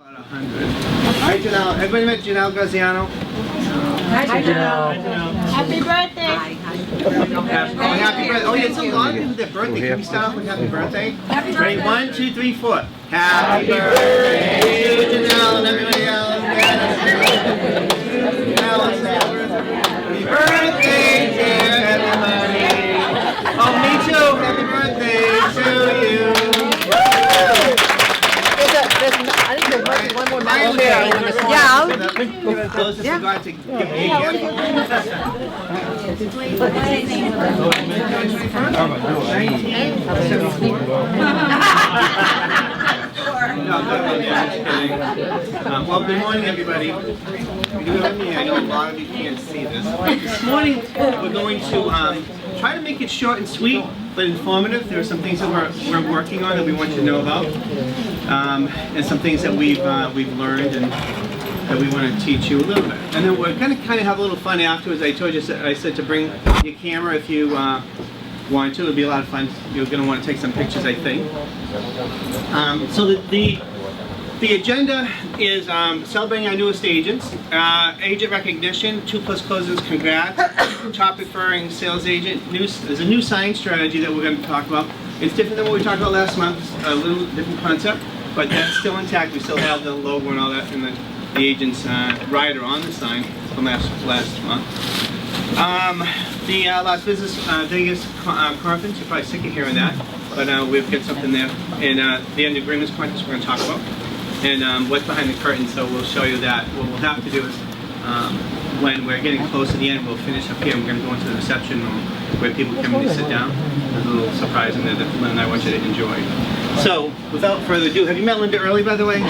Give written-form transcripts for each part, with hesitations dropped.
About 100. Hi, Janelle. Everybody met Janelle Graziano? Hi, Janelle. Happy birthday. Oh, happy birthday. Oh, yeah, it's a lot of people with their birthday. Can we start off with happy birthday? Happy birthday. Ready? 1, 2, 3, 4. Happy birthday to Janelle and everybody else. Happy birthday, dear everybody. Oh, me too. Happy birthday to you. I think there might be one more night. Yeah. Those who forgot to give me a gift. Well, good morning, everybody. I know a lot of you can't see this. This morning, we're going to try to make it short and sweet, but informative. There are some things that we're working on that we want you to know about, and some things that we've learned and that we want to teach you a little bit. And then we're going to kind of have a little fun afterwards. I told you, I said to bring your camera if you want to. It'll be a lot of fun. You're going to want to take some pictures, I think. So the agenda is celebrating our newest agents, agent recognition, 2+ closings, congrats, top referring sales agent. There's a new sign strategy that we're going to talk about. It's different than what we talked about last month, a little different concept, but that's still intact. We still have the logo and all that, and the agent's rider on the sign from last month. The Las Vegas conference, you're probably sick of hearing that, but we've got something there. And the end agreements conference we're going to talk about. And what's behind the curtain, so we'll show you that. What we'll have to do is, when we're getting close to the end, we'll finish up here. We're going to go into the reception room where people come in and sit down. There's a little surprise in there that Lynn and I want you to enjoy. So, without further ado, have you met Linda early, by the way?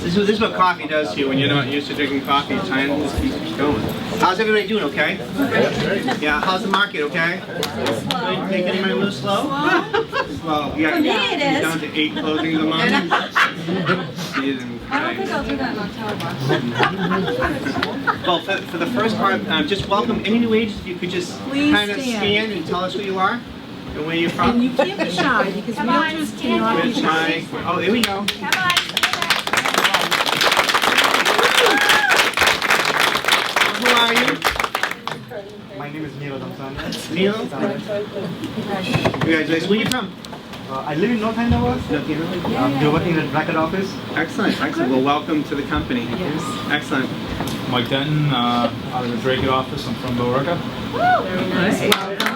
This is what coffee does to you when you're not used to drinking coffee. It's time to just keep going. How's everybody doing, okay? Yeah, how's the market, okay? Good? Taking anybody a little slow? Well, yeah, For me it is. Down to 8 closings a month. I don't think I'll do that in October. Well, for the first part, just welcome any new agents. If you could just kind of stand and tell us who you are and where you're from. And you can't be shy because realtors cannot be shy. Oh, here we go. Come on. Who are you? My name is Neil Damsan. Neil? Congratulations. Where are you from? I live in North Andover. You're working in a bracket office. Excellent, excellent. Well, welcome to the company. Yes. Excellent. Mike Denton, out of the Drake office. I'm from Billerica. Very nice. Welcome.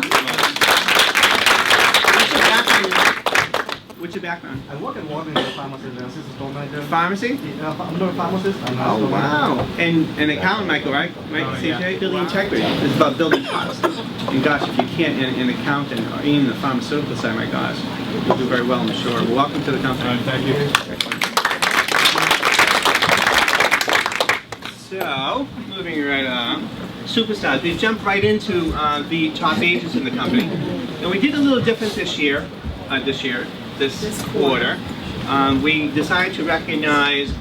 What's your background? I work at Walgreens as a pharmacist and assistant store manager. Pharmacy? I'm not a pharmacist. I'm a Oh, store wow. manager. And an accountant, Michael, right? Michael, CJ, building integrity. It's about building trust. And gosh, if you can't, an accountant or even the pharmaceutical side, my gosh, you'll do very well, I'm sure. Well, welcome to the company. Thank you. So, moving right on. Superstars. We jumped right into the top agents in the company. And we did a little different this quarter. We decided to recognize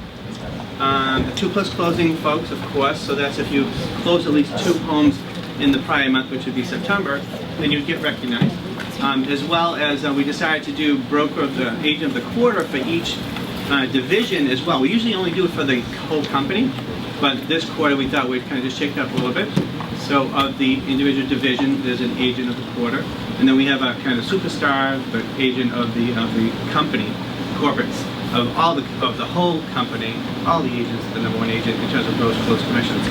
the 2+ closing folks, of course. So that's if you close at least 2 homes in the prior month, which would be September, then you'd get recognized. As well as we decided to do broker of the agent of the quarter for each division as well. We usually only do it for the whole company, but this quarter we thought we'd kind of just shake it up a little bit. So of the individual division, there's an agent of the quarter, and then we have a kind of superstar, the agent of the company, corporates of the whole company, all the agents, the #1 agent in terms of gross close commissions.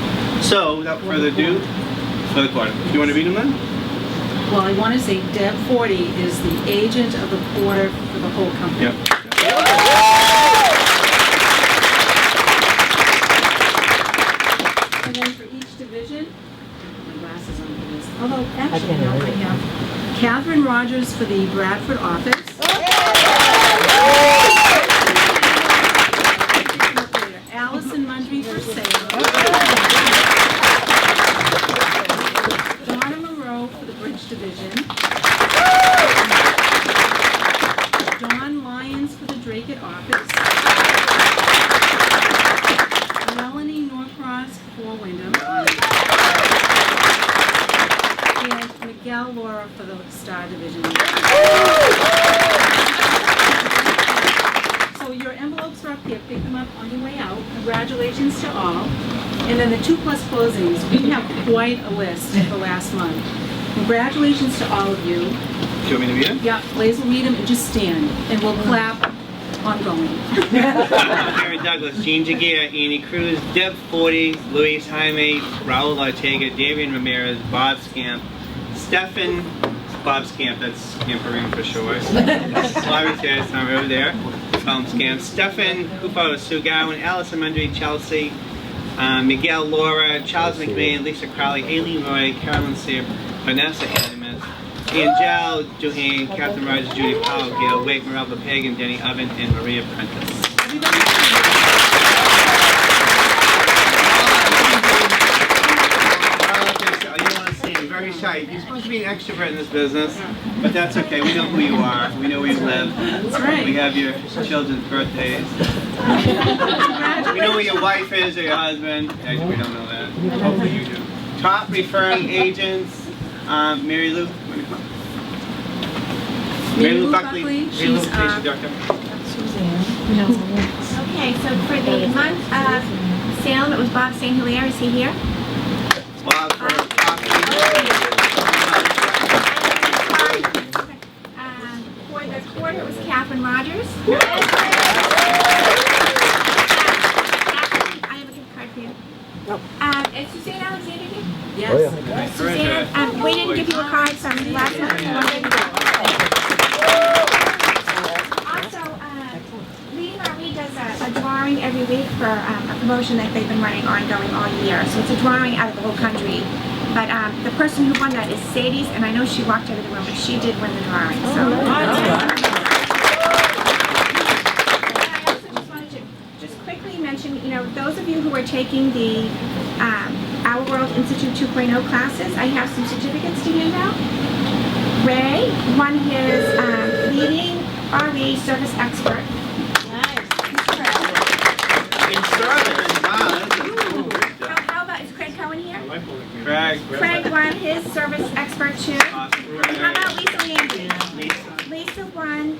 So without further ado, for the quarter, do you want to read them then? Well, I want to say Deb 40 is the agent of the quarter for the whole company. Yep. And then for each division, my glasses on for this. Although, actually, no, I have Catherine Rogers for the Bradford office. Allison Mundry for sales. Donna Moreau for the Bridge division. Dawn Lyons for the Drake office. Melanie Norcross for Wyndham. And Miguel Laura for the Star division. up here, pick them up on your way out. Congratulations to all. And then the 2+ closings, we have quite a list for last month. Congratulations to all of you. Do you want me to read them? Yeah, Blaze will read them and just stand, and we'll clap ongoing. Aaron Douglas, Gene Jaguar, Annie Cruz, Deb 40, Luis Jaime, Raul Ortega, Darian Ramirez, Bob Scamp, Stefan, Bob Scamp, that's Scamperine for short. Larry Terrace, I'm over there. Tom Scamp, Stefan Kupalo, Sue Gowan, Allison Mundry, Chelsea, Miguel Laura, Charles McMahon, Lisa Crowley, Aileen Roy, Carolyn Sear, Vanessa Animas, Angel Johanne, Captain Rogers, Judy Powell, Gail Wake, Marelva Pagan, Denny Oven, and Maria Prentice. Very shy. You're supposed to be an extrovert in this business, but that's okay. We know who you are. We know where you live. That's right. We have your children's birthdays. We know where your wife is or your husband. Actually, we don't know that. Hopefully you do. Top referring agents, Mary Lou. Mary Lou Buckley. She's Director. Okay, so for the month of Salem, it was Bob St. Hilaire. Is he here? Bob for For the quarter, it was Catherine Rogers. I have a gift card for you. Is Suzanne Alexander here? Yes. Suzanne, we didn't give you a card from last month. Also, Leading RE does a drawing every week for a promotion that they've been running ongoing all year. So it's a drawing out of the whole country. But the person who won that is Sadie's, and I know she walked out of the room, but she did win the drawing. So. And I also just wanted to just quickly mention, you know, those of you who are taking the Our World Institute 2.0 classes, I have some certificates to hand out. Ray won his Leading RE Service Expert. How about, is Craig Cohen here? Craig won his Service Expert too. And how about Lisa Landry? Lisa won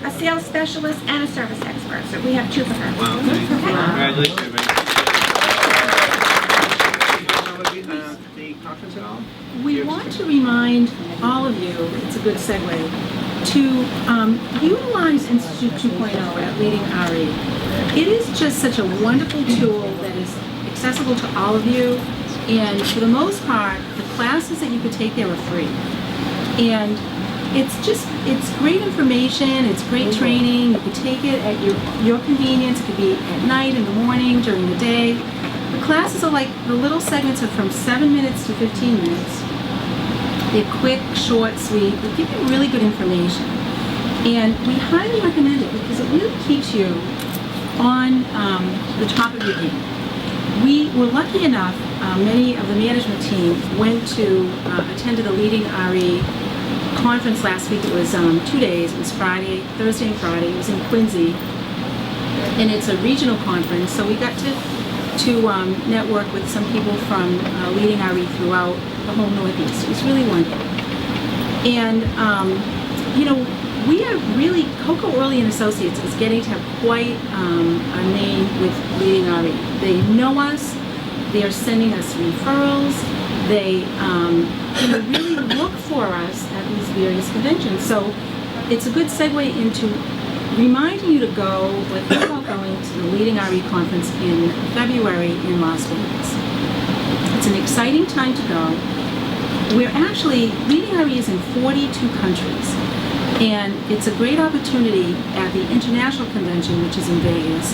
a Sales Specialist and a Service Expert. So we have 2 for her. Wow. Congratulations. The conference at all? We want to remind all of you, it's a good segue, to utilize Institute 2.0 at Leading RE. It is just such a wonderful tool that is accessible to all of you, and for the most part, the classes that you could take there are free. And it's great information, it's great training, you could take it at your convenience, it could be at night, in the morning, during the day. The classes are like, the little segments are from 7 minutes to 15 minutes. They're quick, short, sweet, they give you really good information. And we highly recommend it because it really keeps you on the top of your game. We were lucky enough, many of the management team went to attend the Leading RE conference last week. It was 2 days, it was Thursday and Friday, it was in Quincy. And it's a regional conference, so we got to network with some people from Leading RE throughout the whole Northeast. It was really wonderful. And, you know, we are really, Coco Early and Associates is getting to have quite a name with Leading RE. They know us, they are sending us referrals, they you know, really look for us at these various conventions. So it's a good segue into reminding you to go, like, think about going to the Leading RE conference in February in Las Vegas. It's an exciting time to go. We're actually, Leading RE is in 42 countries. And it's a great opportunity at the International Convention, which is in Vegas,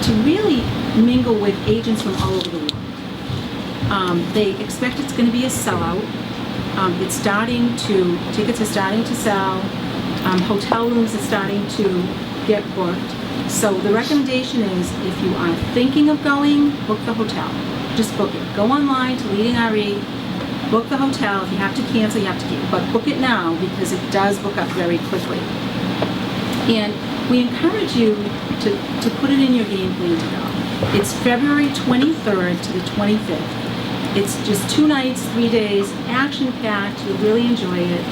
to really mingle with agents from all over the world. They expect it's going to be a sellout. Tickets are starting to sell. Hotel rooms are starting to get booked. So the recommendation is, if you are thinking of going, book the hotel. Just book it. Go online to Leading RE, book the hotel. If you have to cancel, you have to cancel. But book it now because it does book up very quickly. And we encourage you to put it in your game plan to go. It's February 23rd to the 25th. It's just 2 nights, 3 days, action-packed. You'll really enjoy it.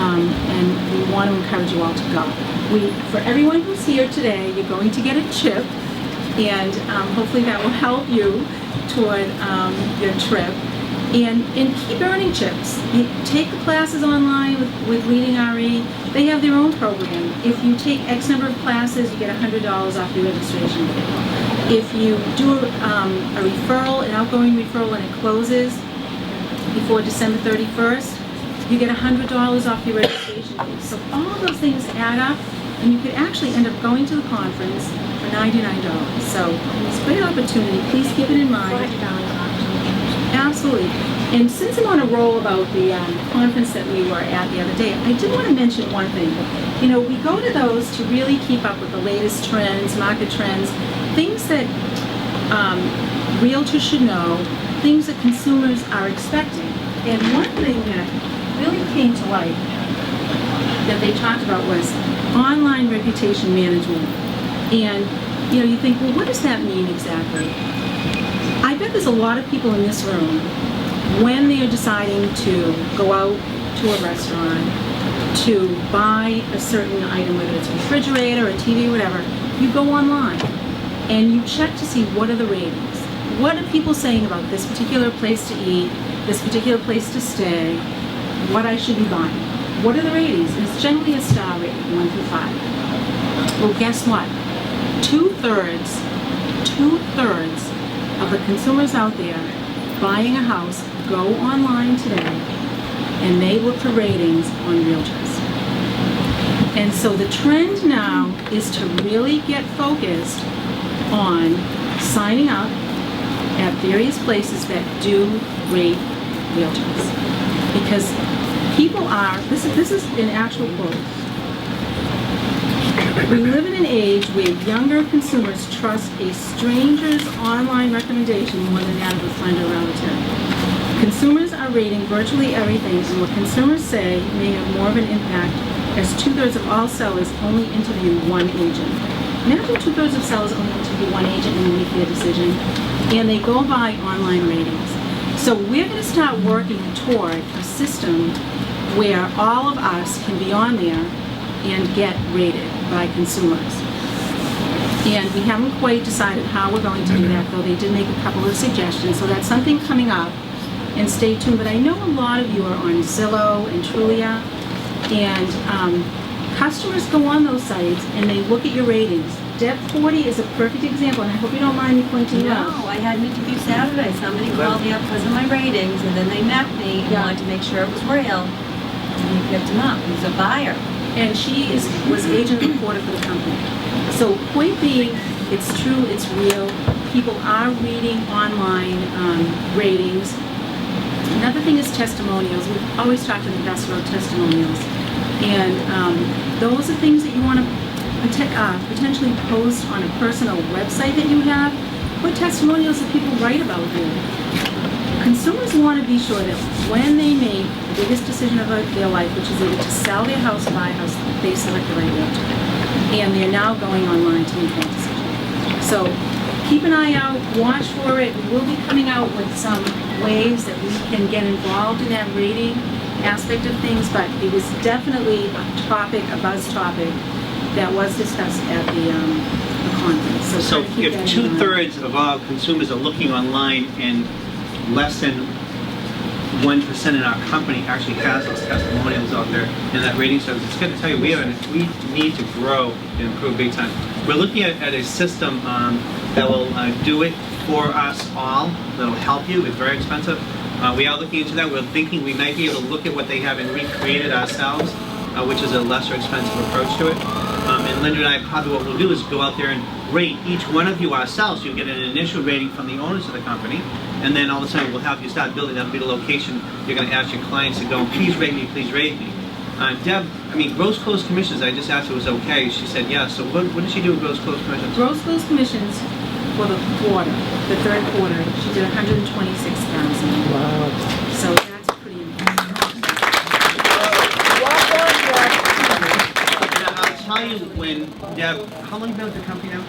and we want to encourage you all to go. For everyone who's here today, you're going to get a chip, and hopefully that will help you toward your trip. And keep earning chips. You take the classes online with Leading RE. They have their own program. If you take X number of classes, you get $100 off your registration fee. If you do a referral, an outgoing referral, and it closes before December 31st, you get $100 off your registration fee. So all of those things add up, and you could actually end up going to the conference for $99. So it's a great opportunity. Please keep it in mind. Absolutely. And since I'm on a roll about the conference that we were at the other day, I did want to mention one thing. You know, we go to those to really keep up with the latest trends, market trends, things that realtors should know, things that consumers are expecting. And one thing that really came to light that they talked about was online reputation management. And, you know, you think, well, what does that mean exactly? I bet there's a lot of people in this room, when they are deciding to go out to a restaurant, to buy a certain item, whether it's a refrigerator, a TV, whatever, you go online and you check to see what are the ratings. What are people saying about this particular place to eat, this particular place to stay, what I should be buying? What are the ratings? And it's generally a star rating, 1 through 5. Well, guess what? Two-thirds of the consumers out there buying a house go online today and they look for ratings on realtors. And so the trend now is to really get focused on signing up at various places that do rate realtors. Because people are, this is an actual quote, we live in an age where younger consumers trust a stranger's online recommendation more than that of a friend or relative. Consumers are rating virtually everything, and what consumers say may have more of an impact, as 2/3 of all sellers only interview one agent. Imagine 2/3 of sellers only interview one agent and make their decision, and they go by online ratings. So we're going to start working toward a system where all of us can be on there and get rated by consumers. And we haven't quite decided how we're going to do that, though they did make a couple of suggestions, so that's something coming up, and stay tuned. But I know a lot of you are on Zillow and Trulia, and customers go on those sites and they look at your ratings. Deb 40 is a perfect example, and I hope you don't mind me pointing it out. No, I had an interview Saturday. Somebody called me up because of my ratings, and then they met me and wanted to make sure it was real. And he picked him up. He's a buyer. And she was agent reporter for the company. So point being, it's true, it's real. People are reading online ratings. Another thing is testimonials. We always talk to the investor about testimonials. And those are things that you want to potentially post on a personal website that you have. Put testimonials that people write about you. Consumers want to be sure that when they make the biggest decision of their life, which is either to sell their house or buy a house, they select the right realtor. And they're now going online to make that decision. So keep an eye out, watch for it. We will be coming out with some ways that we can get involved in that rating aspect of things, but it was definitely a topic, a buzz topic, that was discussed at the conference. So keep if that in mind. 2/3 of all consumers are looking online and less than 1% in our company actually has those testimonials out there and that rating service, it's going to tell you we need to grow and improve big time. We're looking at a system that will do it for us all, that'll help you. It's very expensive. We are looking into that. We're thinking we might be able to look at what they have and recreate it ourselves, which is a lesser expensive approach to it. And Linda and I, probably what we'll do is go out there and rate each one of you ourselves. You'll get an initial rating from the owners of the company, and then all of a sudden we'll have you start building. That'll be the location you're going to ask your clients to go, please rate me, please rate me. Deb, I mean, gross closed commissions, I just asked her was okay. She said yes. So what did she do with gross closed commissions? Gross closed commissions for the quarter, the third quarter, she did $126,000. Wow. So that's pretty impressive. I'll tell you when Deb, how long have you been with the company now?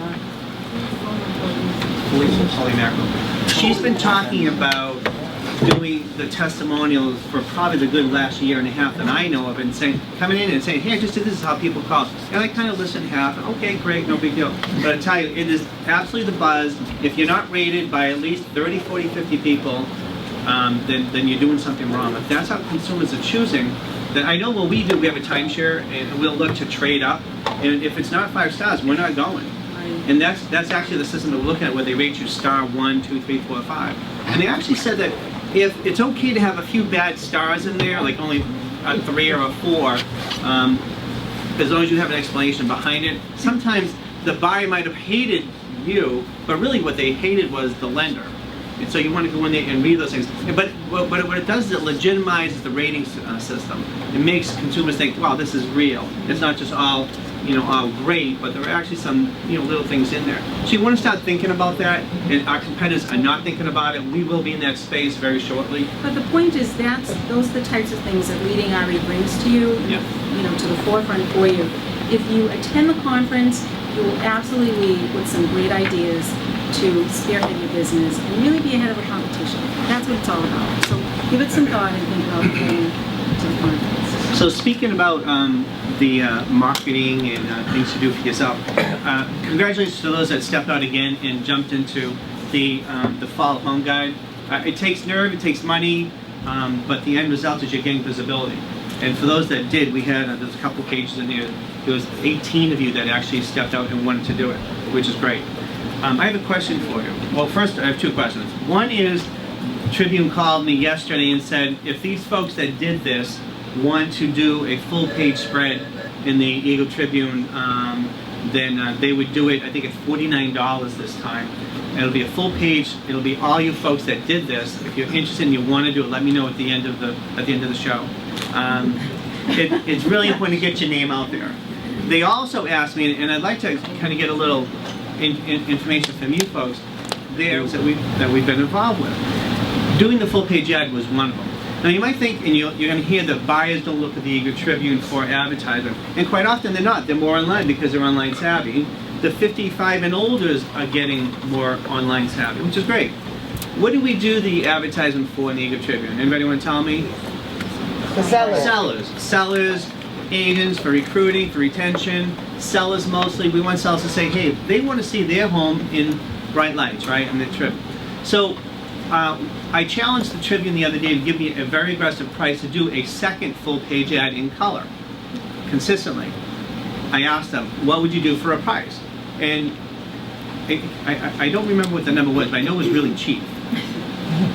Holy mackerel. She's been talking about doing the testimonials for probably the good last year and a half that I know of, and coming in and saying, hey, I just did this, is how people call. And I kind of listen half, okay, great, no big deal. But I tell you, it is absolutely the buzz. If you're not rated by at least 30, 40, 50 people, then you're doing something wrong. If that's how consumers are choosing, then I know what we do, we have a timeshare, and we'll look to trade up. And if it's not 5 stars, we're not going. And that's actually the system that we're looking at, where they rate you star 1, 2, 3, 4, 5. And they actually said that if it's okay to have a few bad stars in there, like only a 3 or a 4, as long as you have an explanation behind it. Sometimes the buyer might have hated you, but really what they hated was the lender. And so you want to go in there and read those things. But what it does is it legitimizes the rating system. It makes consumers think, wow, this is real. It's not just all, all great, but there are actually some, little things in there. So you want to start thinking about that, and our competitors are not thinking about it. We will be in that space very shortly. But the point is, those are the types of things that Leading RE brings to you, to the forefront for you. If you attend the conference, you will absolutely leave with some great ideas to spearhead your business and really be ahead of the competition. That's what it's all about. So give it some thought and think about going to the conference. So speaking about the marketing and things to do for yourself, congratulations to those that stepped out again and jumped into the Fall Home Guide. It takes nerve, it takes money, but the end result is you're getting visibility. And for those that did, we had, there's a couple pages in there, there was 18 of you that actually stepped out and wanted to do it, which is great. I have a question for you. Well, first, I have 2 questions. One is, Tribune called me yesterday and said, if these folks that did this want to do a full-page spread in the Eagle Tribune, then they would do it, I think it's $49 this time. And it'll be a full page, it'll be all you folks that did this. If you're interested and you want to do it, let me know at the end of the show. It's really important to get your name out there. They also asked me, and I'd like to kind of get a little information from you folks there that we've been involved with. Doing the full page ad was one of them. Now you might think, and you're going to hear that buyers don't look at the Eagle Tribune for advertising, and quite often they're not. They're more online because they're online savvy. The 55 and olders are getting more online savvy, which is great. What do we do the advertising for in the Eagle Tribune? Anybody want to tell me? The sellers. Sellers, agents, for recruiting, for retention. Sellers mostly. We want sellers to say, hey, they want to see their home in bright lights, right, in the Trib. So I challenged the Tribune the other day to give me a very aggressive price to do a second full page ad in color, consistently. I asked them, what would you do for a price? And I don't remember what the number was, but I know it was really cheap.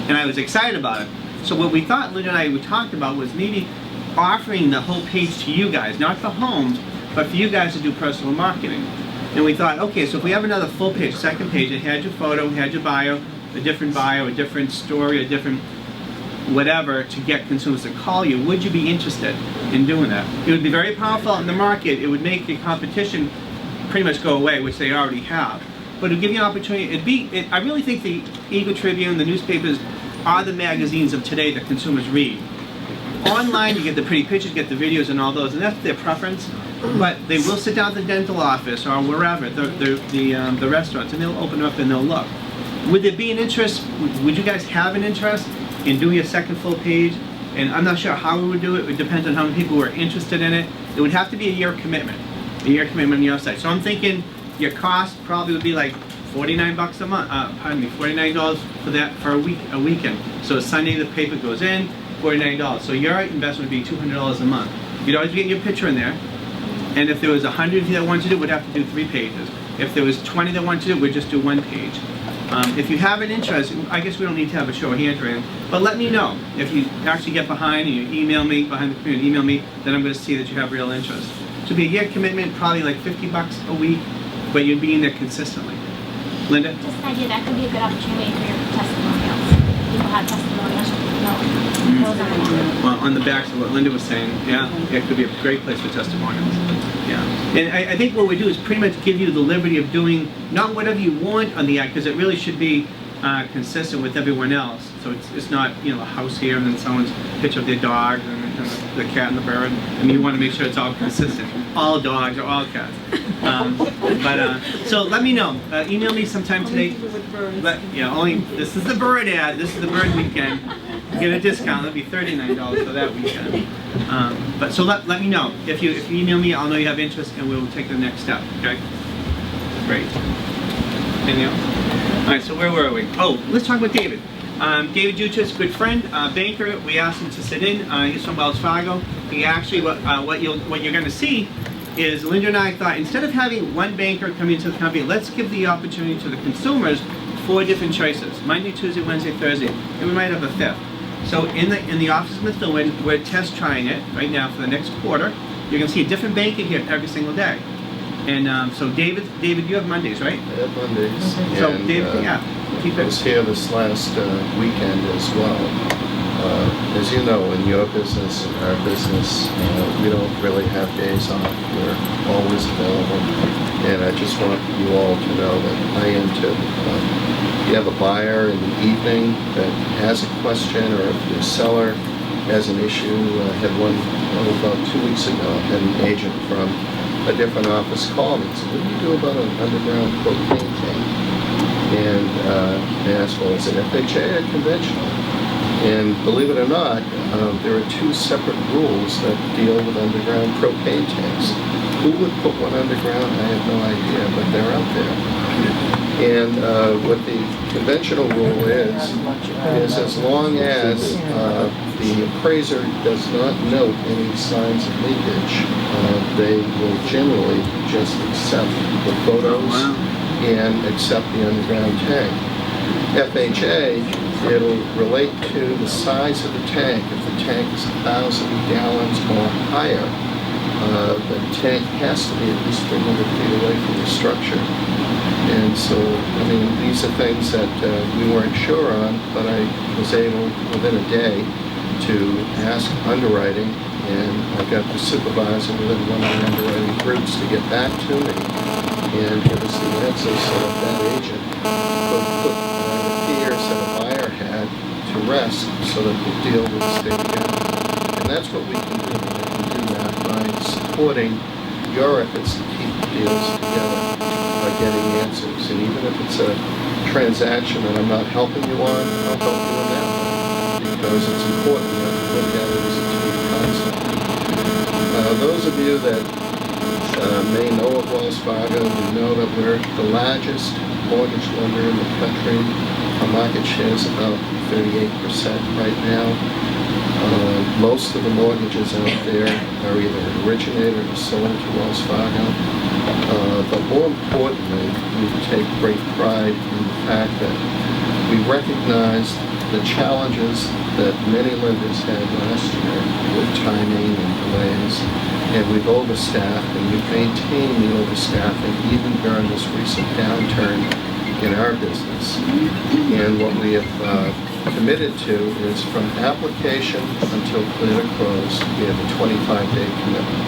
And I was excited about it. So what we thought, Linda and I talked about, was maybe offering the whole page to you guys, not for homes, but for you guys to do personal marketing. And we thought, okay, so if we have another full page, second page, it had your photo, it had your bio, a different story, a different whatever, to get consumers to call you, would you be interested in doing that? It would be very powerful in the market. It would make the competition pretty much go away, which they already have. But it would give you an opportunity. I really think the Eagle Tribune, the newspapers, are the magazines of today that consumers read. Online, you get the pretty pictures, get the videos and all those, and that's their preference. But they will sit down at the dental office or wherever, the restaurants, and they'll open up and they'll look. Would there be an interest? Would you guys have an interest in doing a second full page? And I'm not sure how we would do it. It depends on how many people were interested in it. It would have to be a year commitment on your side. So I'm thinking your cost probably would be like $49 a month. $49 for that for a weekend. So Sunday the paper goes in, $49. So your investment would be $200 a month. You'd always get your picture in there. And if there was 100 of you that wanted to do it, we'd have to do 3 pages. If there was 20 that wanted to do it, we'd just do 1 page. If you have an interest, I guess we don't need to have a show of hands or anything, but let me know. If you actually get behind and you email me, behind the community, email me, then I'm going to see that you have real interest. So it'd be a year commitment, probably like $50 a week, but you'd be in there consistently. Linda? Just an idea, that could be a good opportunity for your testimonials. People have testimonials. Well, on the backs of what Linda was saying, yeah, it could be a great place for testimonials. Yeah, and I think what we do is pretty much give you the liberty of doing not whatever you want on the ad, because it really should be consistent with everyone else. So it's not, you know, a house here and then someone's picture of their dog and the cat and the bird. I mean, you want to make sure it's all consistent. All dogs or all cats. So let me know. Email me sometime today. This is the bird ad. This is the bird weekend. Get a discount. That'll be $39 for that weekend. So let me know. If you email me, I'll know you have interest, and we'll take the next step. Okay. Great. Anything else? All right. So where were we? Oh, let's talk about David. David Duchess, good friend, banker. We asked him to sit in. He's from Wells Fargo. He actually, what you're going to see is Linda and I thought, instead of having one banker come into the company, let's give the opportunity to the consumers 4 different choices: Monday, Tuesday, Wednesday, Thursday, and we might have a 5th. So in the office in Methuen, we're test trying it right now for the next quarter. You're going to see a different banker here every single day. And so David, you have Mondays, right? I have Mondays. So and, David, keep I it. was here this last weekend as well. As you know, in your business, in our business, we don't really have days off. We're always available. And I just want you all to know that I am too. If you have a buyer in the evening that has a question, or if your seller has an issue, I had one about 2 weeks ago. I had an agent from a different office call me and said, "What do you do about an underground propane tank?" And they asked, "Well, is it FHA or conventional?" And believe it or not, there are 2 separate rules that deal with underground propane tanks. Who would put one underground? I have no idea, but they're out there. And what the conventional rule is as long as the appraiser does not note any signs of leakage, they will generally just accept the photos and accept the underground tank. FHA, it'll relate to the size of the tank. If the tank is 1,000 gallons or higher, the tank has to be at least 300 feet away from the structure. And so, I mean, these are things that we weren't sure on, but I was able, within a day, to ask underwriting, and I got the supervisor within one of the underwriting groups to get back to me and give us the answers so that that agent could put the fears that a buyer had to rest so that the deal would stay together. And that's what we can do. We can do that by supporting your efforts to keep the deals together by getting answers. And even if it's a transaction that I'm not helping you on, I'll help you on that one, because it's important that we look at it as a team concept. Those of you that may know of Wells Fargo, you know that we're the largest mortgage lender in the country. Our market share is about 38% right now. Most of the mortgages out there are either originated or sold to Wells Fargo. But more importantly, we take great pride in the fact that we recognize the challenges that many lenders had last year with timing and delays, and we've overstaffed, and we've maintained the overstaffing even during this recent downturn in our business. And what we have committed to is from application until clear to close, we have a 25-day commitment.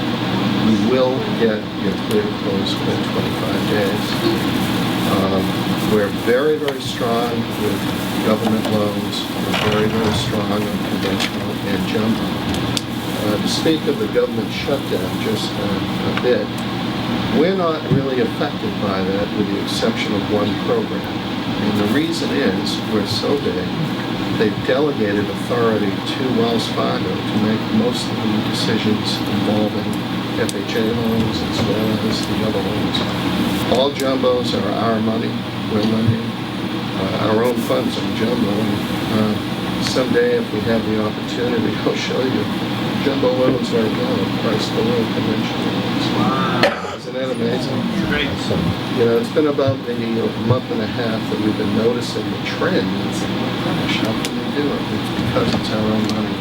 We will get your clear to close within 25 days. We're very, very strong with government loans. We're very, very strong on conventional and jumbo. To speak of the government shutdown just a bit, we're not really affected by that with the exception of one program. And the reason is we're so big, they've delegated authority to Wells Fargo to make most of the decisions involving FHA loans as well as the other loans. All jumbos are our money. We're lending our own funds on jumbo. And someday, if we have the opportunity, I'll show you jumbo loans right now are priced below conventional loans. Wow. Isn't that amazing? Great. You know, it's been about maybe a month and a half that we've been noticing the trend. It's like, oh gosh, how can they do it? It's because it's our own money.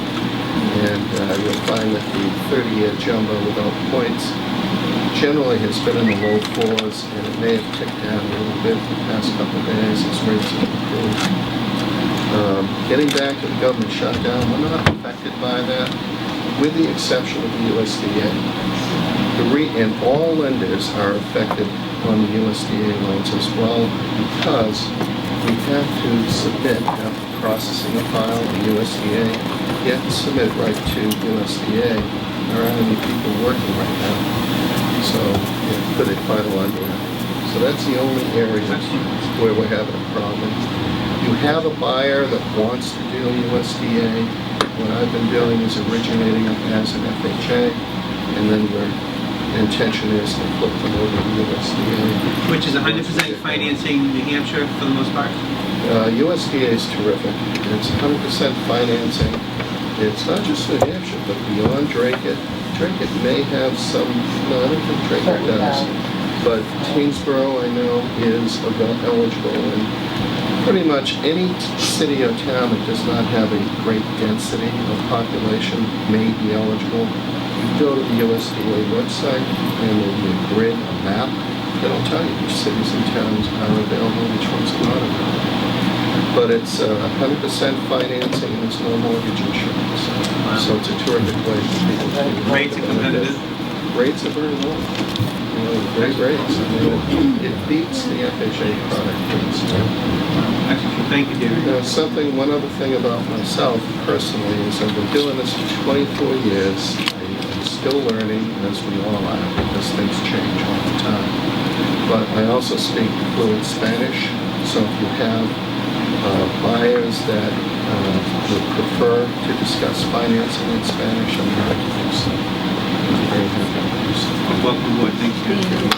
And you'll find that the 30-year jumbo without points generally has been in the low 4s, and it may have ticked down a little bit the past couple of days as rates have improved. Getting back to the government shutdown, we're not affected by that, with the exception of the USDA. And all lenders are affected on the USDA loans as well, because we have to submit, after processing a file in USDA, you have to submit right to USDA. There aren't any people working right now, so you have to put a title under it. So that's the only area where we're having a problem. You have a buyer that wants to do USDA. What I've been doing is originating it as an FHA, and then your intention is to flip them over to USDA. Which is 100% financing New Hampshire for the most part? USDA is terrific. It's 100% financing. It's not just New Hampshire, but beyond Drake-it. Drake-it may have some, no, I don't think Drake-it does. But Teamsboro, I know, is eligible, and pretty much any city or town that does not have a great density of population may be eligible. You go to the USDA website, and there'll be a grid, a map, that'll tell you which cities and towns are available, which ones are not available. But it's 100% financing, and there's no mortgage insurance. Wow. So it's a terrific way for people to... Rates are competitive? Rates are very low. You know, great rates. I mean, it beats the FHA product. Excellent. Thank you, David. One other thing about myself personally is I've been doing this for 24 years. I'm still learning, as we all are, because things change all the time. But I also speak fluent Spanish, so if you have buyers that would prefer to discuss financing in Spanish, I'm happy to do so. I'm very happy to do so. Welcome aboard. Thanks, David.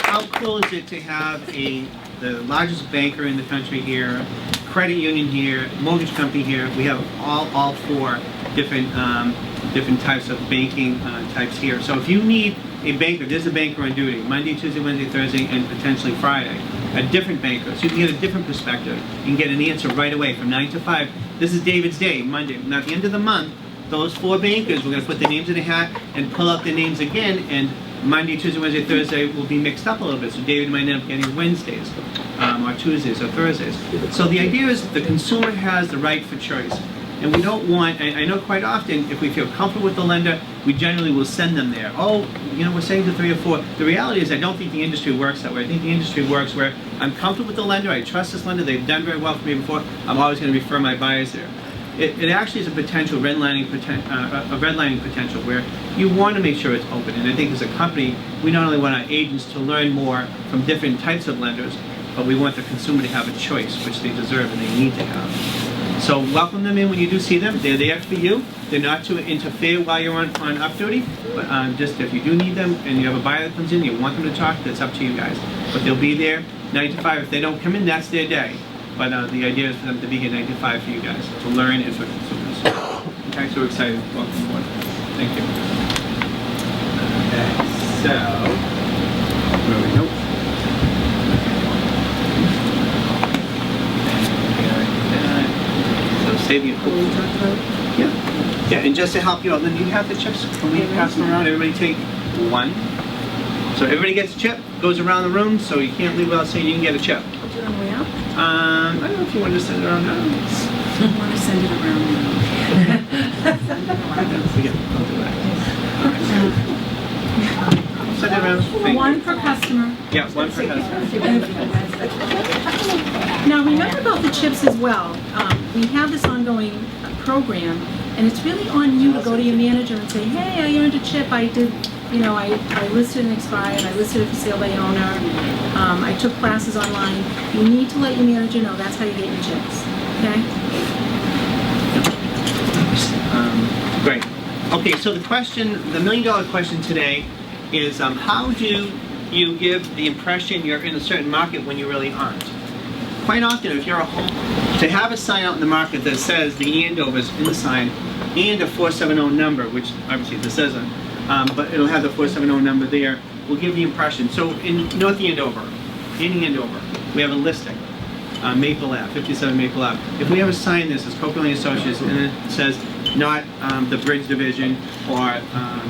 How cool is it to have the largest banker in the country here, credit union here, mortgage company here? We have all four different types of banking types here. So if you need a banker, there's a banker on duty Monday, Tuesday, Wednesday, Thursday, and potentially Friday. A different banker, so you can get a different perspective. You can get an answer right away from 9 to 5. This is David's day, Monday. Now at the end of the month, those four bankers, we're going to put their names in a hat and pull out their names again, and Monday, Tuesday, Wednesday, Thursday will be mixed up a little bit. So David might end up getting Wednesdays, or Tuesdays, or Thursdays. So the idea is the consumer has the right for choice. And we don't want, I know quite often, if we feel comfortable with the lender, we generally will send them there. Oh, you know, we're sending to 3 or 4. The reality is I don't think the industry works that way. I think the industry works where I'm comfortable with the lender, I trust this lender, they've done very well for me before, I'm always going to refer my buyers there. It actually is a potential redlining potential where you want to make sure it's open. And I think as a company, we not only want our agents to learn more from different types of lenders, but we want the consumer to have a choice, which they deserve and they need to have. So welcome them in when you do see them. They're there for you. They're not to interfere while you're on up duty, but just if you do need them and you have a buyer that comes in, you want them to talk, that's up to you guys. But they'll be there 9 to 5. If they don't come in, that's their day. But the idea is for them to be here 9 to 5 for you guys, to learn and for consumers. Okay, so we're excited. Welcome aboard. Thank you. Okay, so, where we go? Saving it. Yeah, and just to help you out, then you have the chips. Can we pass them around? Everybody take one. So everybody gets a chip, goes around the room, so you can't leave without saying you can get a chip. I'll do it on the way out. I don't know if you want to send it around now. I want to send it around now. Send it around. One per customer. Yeah, one per customer. Now remember about the chips as well. We have this ongoing program, and it's really on you to go to your manager and say, hey, I earned a chip. I did, you know, I listed an expired. I listed it for sale by owner. I took classes online. You need to let your manager know that's how you get your chips. Okay? Great. Okay, so the question, the $1 million question today is how do you give the impression you're in a certain market when you really aren't? Quite often, if you're a home, to have a sign out in the market that says the Andover's in the sign and a 470 number, which obviously this isn't, but it'll have the 470 number there, will give the impression. So in North Andover, we have a listing, Maple Ave, 57 Maple Ave. If we have a sign that says Coco and Associates and it says not the Bridge Division or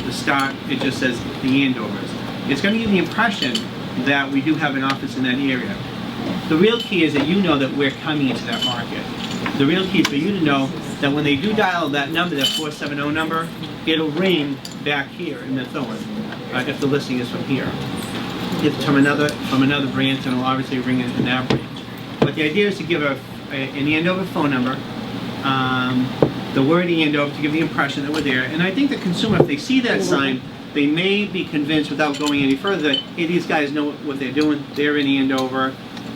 the Start, it just says the Andover's. It's going to give the impression that we do have an office in that area. The real key is that you know that we're coming into that market. The real key is for you to know that when they do dial that number, that 470 number, it'll ring back here in Methuen, if the listing is from here. If it's from another branch, then we'll obviously ring it in that branch. But the idea is to give an Andover phone number, the word Andover, to give the impression that we're there. And I think the consumer, if they see that sign, they may be convinced without going any further that, hey, these guys know what they're doing. They're in Andover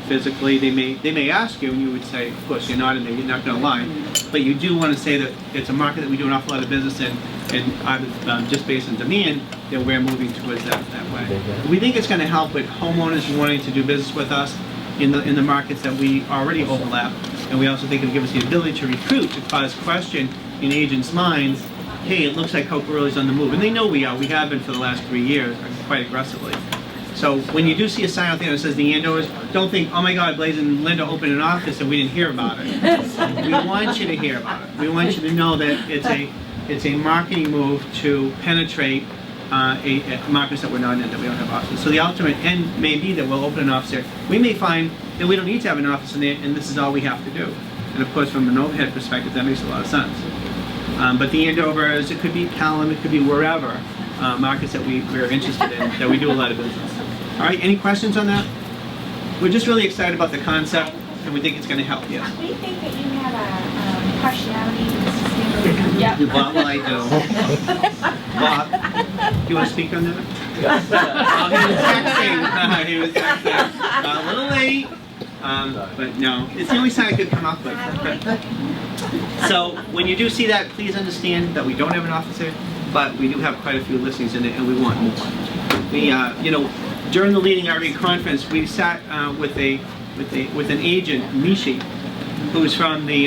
physically. They may ask you, and you would say, of course, you're not in there. You're not going to lie. But you do want to say that it's a market that we do an awful lot of business in, and just based on demand, that we're moving towards that way. We think it's going to help with homeowners wanting to do business with us in the markets that we already overlap, and we also think it'll give us the ability to recruit, to cause question in agents' minds. Hey, it looks like Coco really is on the move, and they know we are. We have been for the last 3 years, quite aggressively. So when you do see a sign out there that says the Andovers, don't think, oh my God, Blaze and Linda opened an office and we didn't hear about it. We want you to hear about it. We want you to know that it's a marketing move to penetrate markets that we're not in, that we don't have offices. So the ultimate end may be that we'll open an office there. We may find that we don't need to have an office in there, and this is all we have to do. And of course, from an overhead perspective, that makes a lot of sense. But the Andovers, it could be Pelham, it could be wherever, markets that we're interested in, that we do a lot of business. All right, any questions on that? We're just really excited about the concept, and we think it's going to help, yes. We think that you have a partiality to sustainability. Yep. Bob, well, I do. Bob, do you want to speak on that? Oh, he was texting. A little late, but no. It's the only sign I could come up with. So when you do see that, please understand that we don't have an office here, but we do have quite a few listings in it, and we want more. We, during the Leading RV conference, we sat with an agent, Mishi, who's from the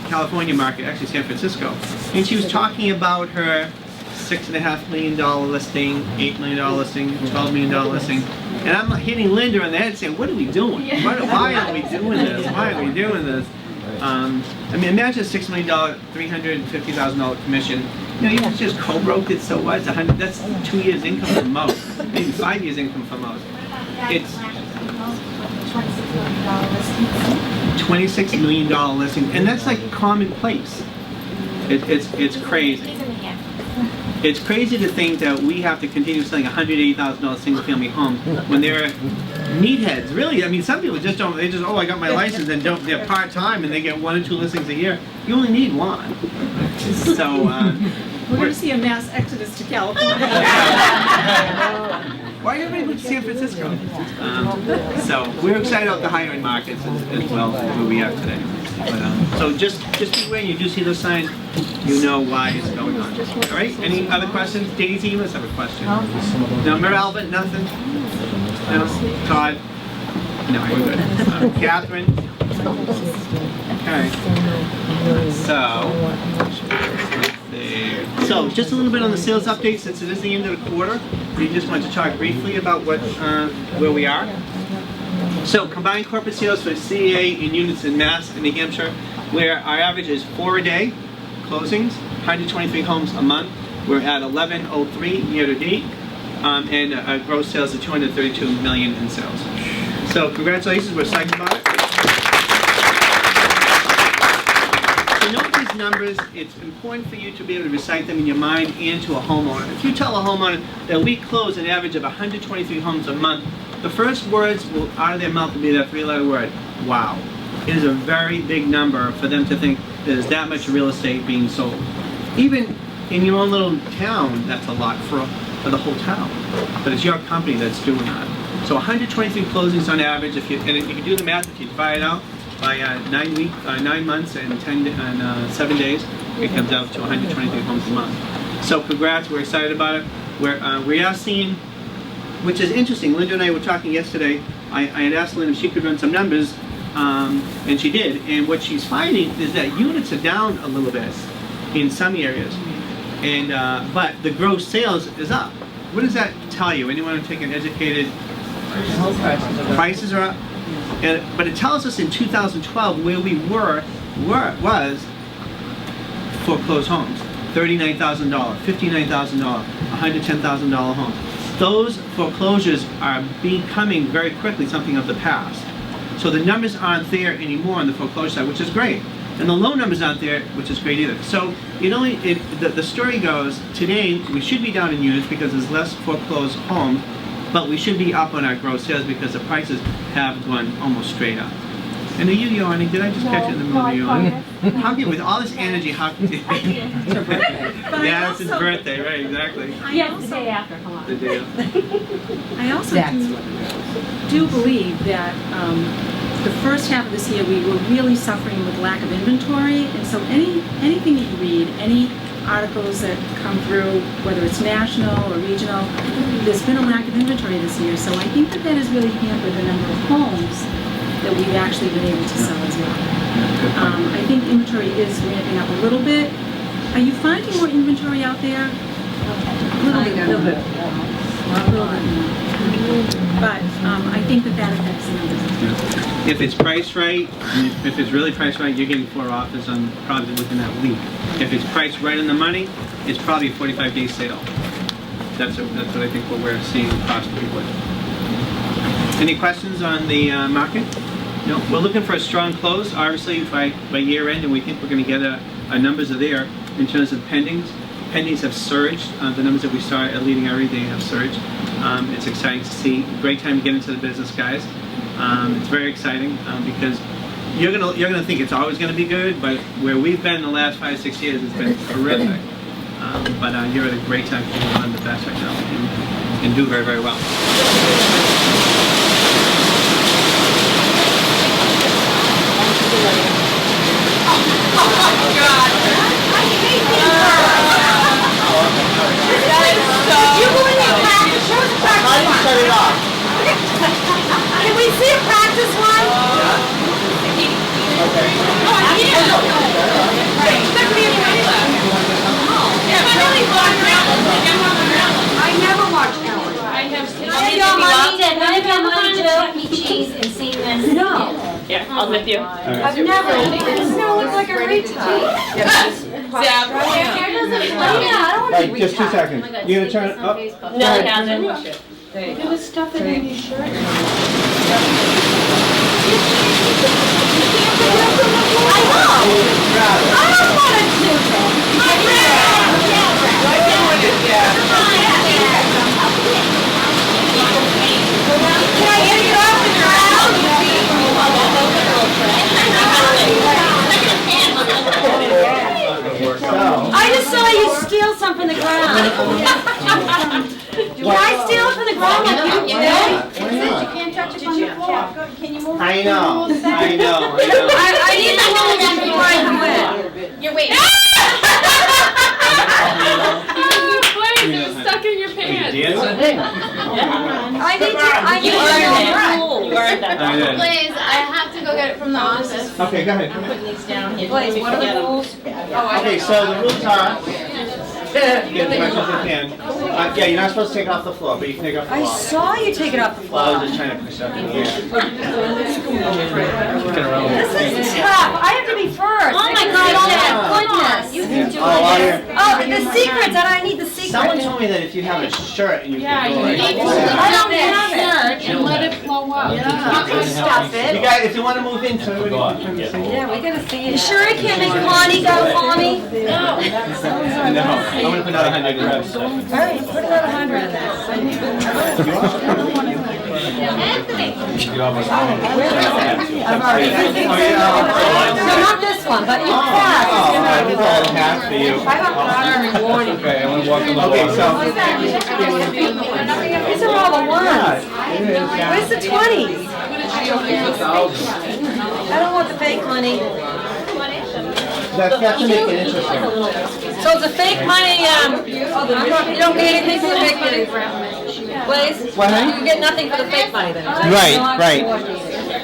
California market, actually San Francisco, and she was talking about her $6.5 million listing, $8 million listing, $12 million listing, and I'm hitting Linda on the head saying, what are we doing? Why are we doing this? Why are we doing this? I mean, imagine a $6 million, $350,000 commission. You know, you just co-broke it, so what? That's 2 years income for most, maybe 5 years income for most. It's $26 million listing, and that's like commonplace. It's crazy. It's crazy to think that we have to continue selling $180,000 single-family homes when they're meatheads. Really, I mean, some people just don't. They just, oh, I got my license, and don't. They're part-time, and they get 1 or 2 listings a year. You only need 1. So we're going to see a mass exodus to California. Why everybody moved to San Francisco? So we're excited about the higher-end markets as well where we are today. But, so just be aware, you do see those signs, you know why it's going on. All right, any other questions? Daisy, you must have a question. No, Meralvin, nothing? No? Todd? No, we're good. Catherine? Okay. So just a little bit on the sales update, since it is the end of the quarter. We just want to talk briefly about where we are. So combined corporate sales for CEA in units in Mass and New Hampshire, where our average is 4 a day closings, 123 homes a month. We're at 1103 year to date, and gross sales of 232 million in sales. So congratulations, we're psyched about it. To know these numbers, it's important for you to be able to recite them in your mind and to a homeowner. If you tell a homeowner that we close an average of 123 homes a month, the first words out of their mouth will be that 3-letter word, wow. It is a very big number for them to think there's that much real estate being sold. Even in your own little town, that's a lot for the whole town. But it's your company that's doing that. So 123 closings on average, if you do the math, if you divide it out by 9 months and 7 days, it comes out to 123 homes a month. So congrats, we're excited about it. We are seeing, which is interesting, Linda and I were talking yesterday, I had asked Linda if she could run some numbers, and she did, and what she's finding is that units are down a little bit in some areas, and but the gross sales is up. What does that tell you? Anyone take an educated? Prices are up, but it tells us in 2012 where we was foreclosed homes, $39,000, $59,000, $110,000 homes. Those foreclosures are becoming very quickly something of the past. So the numbers aren't there anymore on the foreclosure side, which is great. And the loan numbers aren't there, which is great either. So the story goes, today we should be down in units because there's less foreclosed homes, but we should be up on our gross sales because the prices have gone almost straight up. And are you yawning? Did I just catch you in the middle of yawning? How can, with all this energy, how can you? Yeah, it's his birthday, right, exactly. Yeah, the day after, come on. The day of. I also do believe that the first half of this year, we were really suffering with lack of inventory, and so anything that you read, any articles that come through, whether it's national or regional, there's been a lack of inventory this year, so I think that has really hampered the number of homes that we've actually been able to sell as well. I think inventory is ramping up a little bit. Are you finding more inventory out there? A little bit more. But I think that affects the numbers. If it's priced right, if it's really priced right, you're getting 4 offers on probably within that week. If it's priced right in the money, it's probably a 45-day sale. That's what I think what we're seeing across the board. Any questions on the market? No, we're looking for a strong close, obviously by year end, and we think we're going to get our numbers are there in terms of pendings. Pendings have surged. The numbers that we saw at Leading RE, they have surged. It's exciting to see. Great time to get into the business, guys. It's very exciting because you're gonna think it's always going to be good, but where we've been the last 5-6 years, it's been terrific. But you're at a great time to be one of the best right now and do very, very well. Can we see a practice one? Okay. I never watched Ellen. I have seen Chuck E. Cheese and seen this. No. Yeah, I'll with you. I've never. It's gonna look like a retard. Yeah, I don't want to be Like, just 2 seconds. You're gonna turn it up? No, it hasn't. Look at the stuff in your shirt. I don't want to do Can I get you off the ground? I just saw you steal some from the ground. Can I steal it from the ground like you did today? You can't touch it on the floor. Can you move? I know. I need the rules before I can win. You're waiting. It was stuck in your pants. I need to know. You earned that. Blaze, I have to go get it from the office. Okay, go ahead. Putting these down here. Blaze, what are the rules? Okay, so the rules are, get as much as you can. Yeah, you're not supposed to take it off the floor, but you can take it off the I floor. saw you take it off the Well, I floor. was just trying to push it up in the air. This is tough. I have to be first. Oh my God, goodness. You can do while you're, Oh, the secrets, and I need the secrets. someone told me that if you have a shirt and you can go like I don't have it. and let it flow up. You can stuff You it. guys, if you want to move into it, we can turn the same. Yeah, we gotta see it. You sure you can't make Connie go for me? No, I'm going to put out 100 reps. All right, put another 100 in there. I'm already. No, not this one, but you passed. I was all half for you. Okay, I'm gonna walk a little. Okay, so. These are all the ones. Where's the 20s? I don't want the fake money. That's to make it interesting. So it's a fake money, you don't get anything for the fake money. Blaze? What, honey? You get nothing for the fake money then. Right.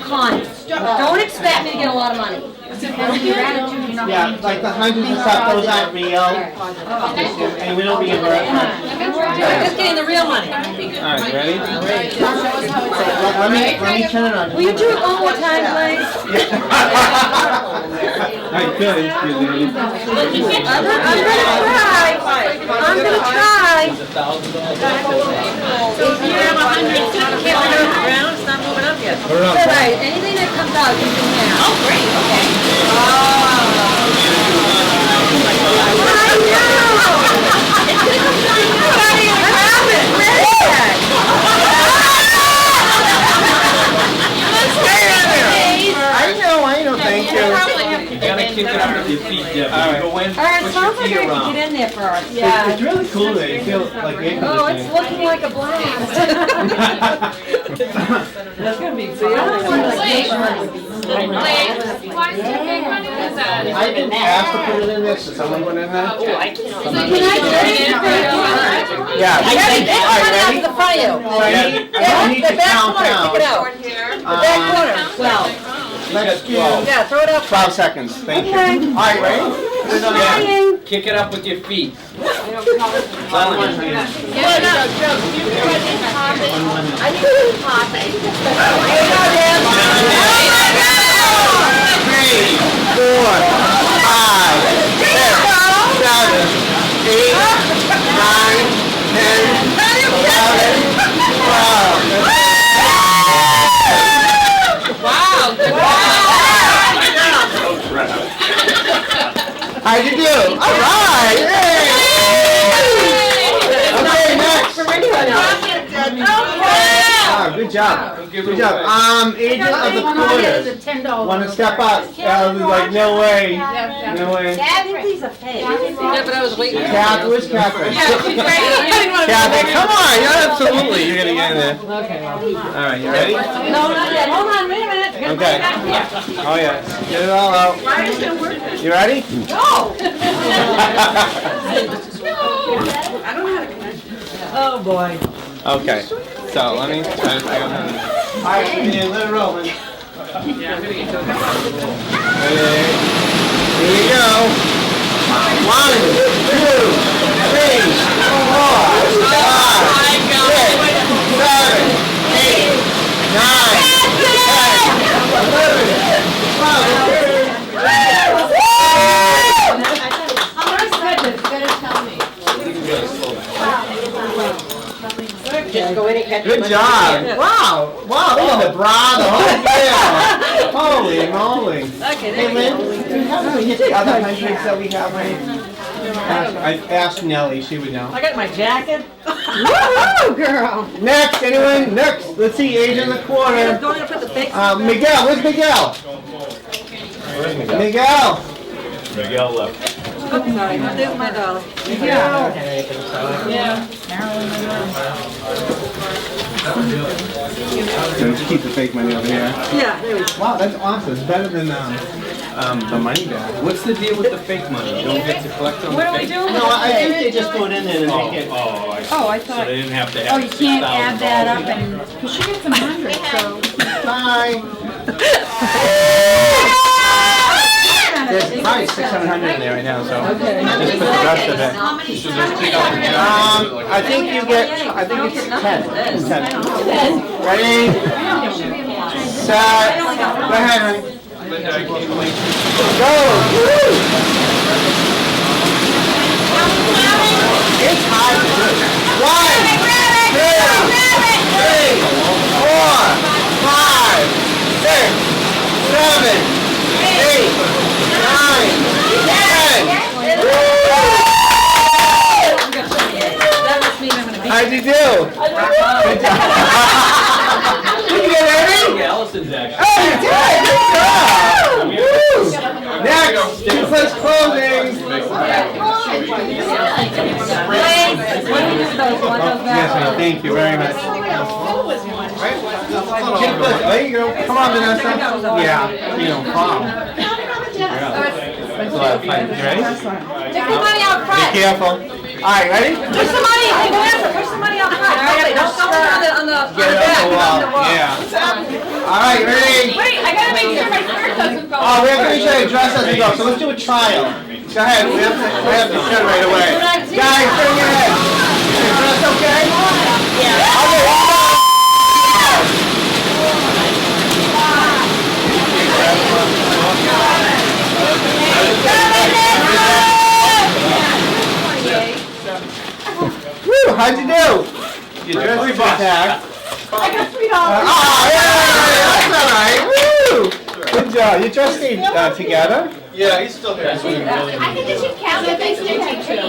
Con. Don't expect me to get a lot of money. Yeah, like the hundreds and stuff, those aren't real. And we don't reimburse. I'm just getting the real money. Alright, ready? Let me turn it on. Will you do it one more time, Blaze? I could, excuse me. I'm gonna try. I'm gonna try. So if you have 100, Can't put it on the ground, it's not moving up yet. All right, anything that comes out, you can have. oh, great, okay. I know! I'm not even grab it. Where is it? You gotta kick it out with your feet, Deb. When you go in, All right, push sounds your like feet I around. can get in there first. It's really cool that you feel like air Oh, it's conditioning. looking like a blast. That's gonna be fun. Why is there big money? Is that? I didn't ask to put it in there, so someone went in there. Can I Can I get it? Yeah. I got it. All right, ready? The front of you. So I need to count Pick it down. out. The back corner. 12. Let's go. Yeah, throw it up. 12 seconds, thank you. Okay. All right, ready? Trying. Kick it up with your feet. I need to pop it. 3, 4, 5, 6, 7, 8, 9, 10, 11, 12. Wow, good How'd you do? All right. Yay. Okay, next. Ah, good job. Good job. Agent of the quarters. Want to step up? Like, no way. No way. I think these are fake. Yeah, but I was waiting. Kathy, where's Catherine? Kathy, come on. Yeah, absolutely. You're going to get in there. Okay. All right, you ready? No, not yet. Hold on, wait a minute. Okay. Oh, yeah. Get it all out. You ready? Go! Oh, boy. Okay. So, let me try to figure out. All right, man, let it roll. Man. Ready? Here we go. 1, 2, 3, 4, 5, Good job. Wow. Wow, look at the bra, the whole deal. Holy moly. Okay, Hey, Lynn, do you have any other hundreds that we have, right? I asked Nellie, she would know. I got my jacket. Woo, girl. Next, anyone? Next. Let's see, Agent of the Quarter. Don't even put the fake. Miguel, where's Miguel? Miguel. Miguel left. Oops, sorry. There's my dollar. Yeah. So just keep the fake money over here. Yeah, there we go. Wow, that's awesome. It's better than the money bag. What's the deal with the fake money? You don't get to collect on the fake? No, I think they just put it in there and make it. Oh, I thought. So they didn't have to have. Oh, you can't add that up and, because she gets some hundreds, so. Bye. There's probably 600 in there right now, so just put the rest of it. I think you get, I think it's 10. It's 10. Ready? Set. Go ahead, honey. Go! Woo! It's high. 1, 2, 3, 4, 5, 6, 7, 8, 9, 10. How'd you do? Did you get any? Allison's actually. Oh, you did! Good job! Woo! Next, business closings. Yes, ma'am. Thank you very much. There you go. Come on, Vanessa. Yeah, you know, prom. That's a lot of fun. You ready? Take the money out front. Be careful. All right, ready? Push the money. Hey, Vanessa, push the money out front. Don't go on the Get it back. on the wall. Yeah. All right, ready? Wait, I gotta make sure my skirt doesn't go. Oh, we have to make sure your dress doesn't go. So let's do a trial. Go ahead. We have to shut right away. Guys, turn your head. Is your dress okay? Yeah. Okay. Woo, how'd you do? You dressed your attack. I got $3. Oh, yeah, that's all right. Woo! Good job. You just stayed together? Yeah, he's still here. I think it should count if they still take two.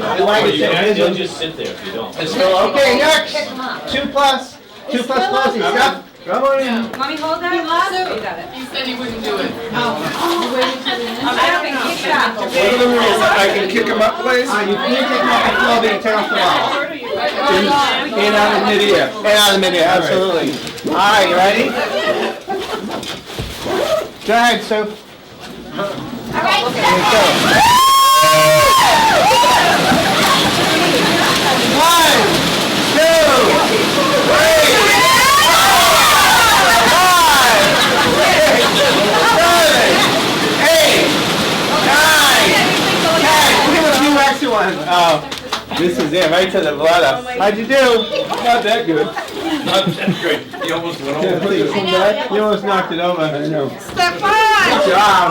I like it. You'll just sit there if you don't. Okay, next. 2 plus. 2 plus closing. Stop. Come on in. Want me to hold that? You got it. He said he wouldn't do it. I can kick him up, please? You can't take them off the floor, but you take off the wall. In out of midair. In out of midair, absolutely. All right, you ready? Go ahead, Sue. All right, Here we go. 1, 2, 3, 4, 5, 6, 7, 8, 9, 10. Oh, this is it, right to the bladder. How'd you do? Not that good. Not that good. You almost went over. You almost knocked it over. I know. Step 5. Good job.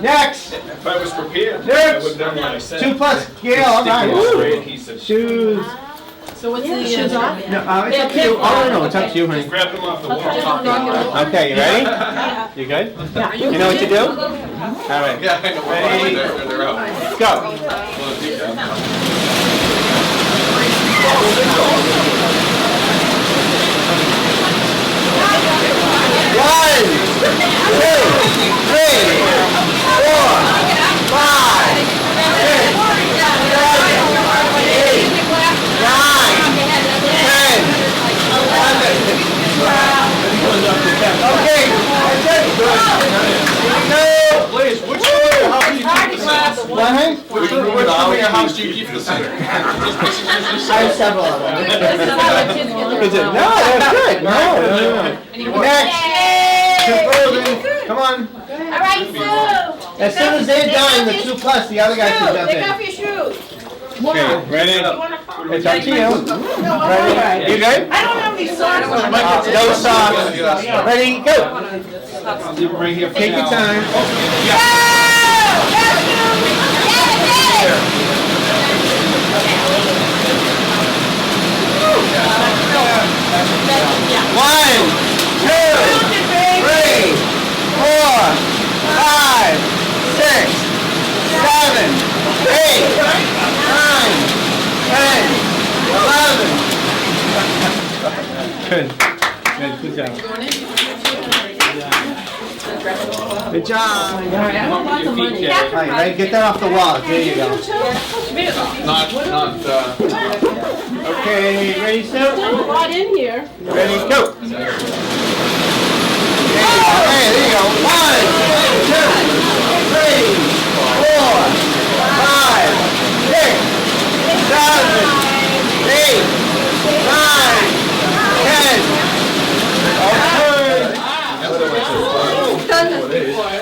Next. If I was prepared, I Next. would have done what I said. 2 plus. Gail, all right. Woo. He said, Shoes. So what's the shoes off? No, it's up to you. Oh, no, it's up to you, honey. grab them off the wall. Okay, you ready? You good? You know what to do? All right. Yeah, I know. Ready? They're out. Go. One, 2, 3, 4, 5, 6, 7, 8, 9, 10, 11, 12. Okay, that's it. Please, which room of your house do you keep the center? What, honey? Which room of your house do you keep the center? I have several of them. Is it? No, that's good. No. Next. Come on. All right, Sue. As soon as they're done, the 2 plus, the other guy can jump Take in. off your shoes. Okay, ready? It's up to you. Ready? You good? I don't have any socks on. No socks. Ready? Go. Right here. Take your time. One, 2, 3, 4, 5, 6, 7, 8, 9, 10, 11. Good. Good job. Good job. All right, I want lots of money. All right, get that off the wall. There you go. Not, Okay, ready, Sue? A lot in here. Ready, go. Okay, there you go. 1, 2, 3, 4, 5, 6, 7, 8, 9, 10. Okay.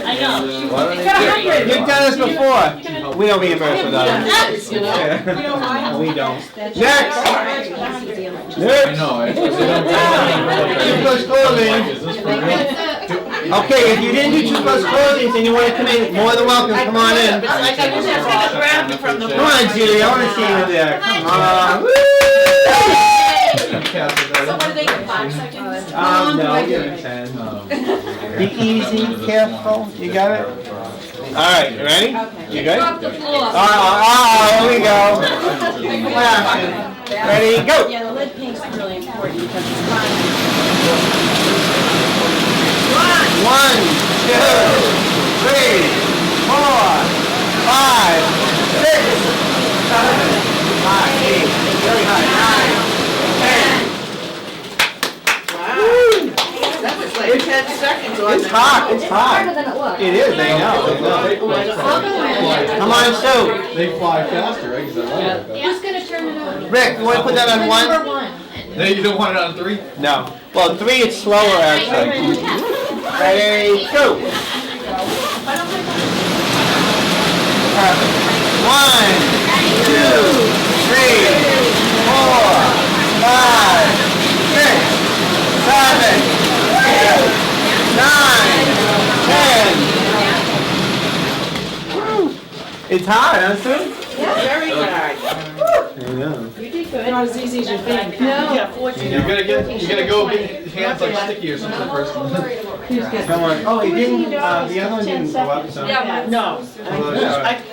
I know. You've done this before. We don't reimburse for that. We don't. Next. Next. Two plus clothing. Okay, if you didn't do 2 plus clothing and you want to come in, more than welcome. Come on in. Like I just have to grab it from the. Come on, Julie. I want to see you there. Come on. Woo! So what do they get, 5 seconds? No, give it 10. Be easy, careful. You got it? All right, you ready? You good? Here we go. Laughing. Ready, go. Yeah, the lid paint's really important because it's fun. 1, 2, 3, 4, 5, 6, 7, 8, very high, 9, 10. That was like 10 seconds on It's hot, it's hot. It is, they know. Come on, Sue. They fly faster, right? Who's gonna turn it on? Rick, you want to put that on 1? No, you don't want it on 3? No. Well, 3 it's slower actually. Ready, go. 1, 2, 3, 4, 5, 6, 7, 8, 9, 10. It's hard, huh, Sue? very hard. I know. You did good. Not as easy as you think. No. Yeah, 14. You gotta go get your hands like sticky or something first. Come on. Oh, you didn't, the other one didn't go up, so. No.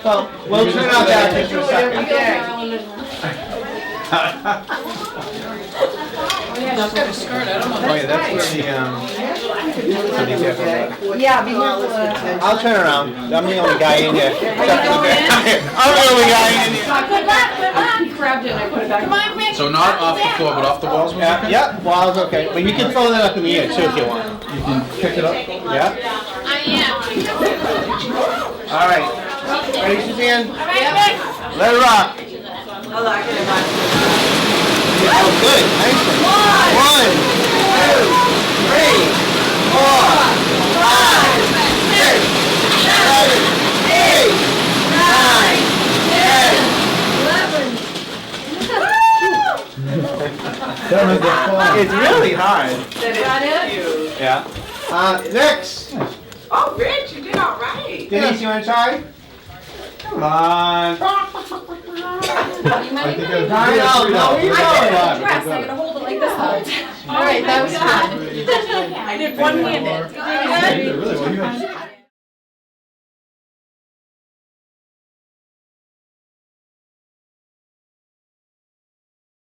Well, we'll turn out that picture in a second. I've got a skirt. I don't know. Oh, yeah, that's where the, so be careful. Yeah, be careful. I'll turn around. I'm the only guy in here. I'm the only guy in here. Good luck, good luck. He grabbed it and I put it back. Come on, Rich. So not off the floor, but off the walls? Yeah, yeah, walls, okay. But you can throw that up in the air too if you want. You can pick it up? Yeah? I am. All right. Ready, Suzanne? All right, Rick. Let it rock. I like it. Oh, good. Nice. 1, 2, 3, 4, 5, 6, 7, 8, 9, 10, 11. It's really hard. That is cute. Yeah. Next. Oh, Rich, you did all right. Denise, you want to try? Come on. I think I know, no, we know it. I gotta hold it like this whole time. All right, that was fun. I did one-handed. Really, well, you had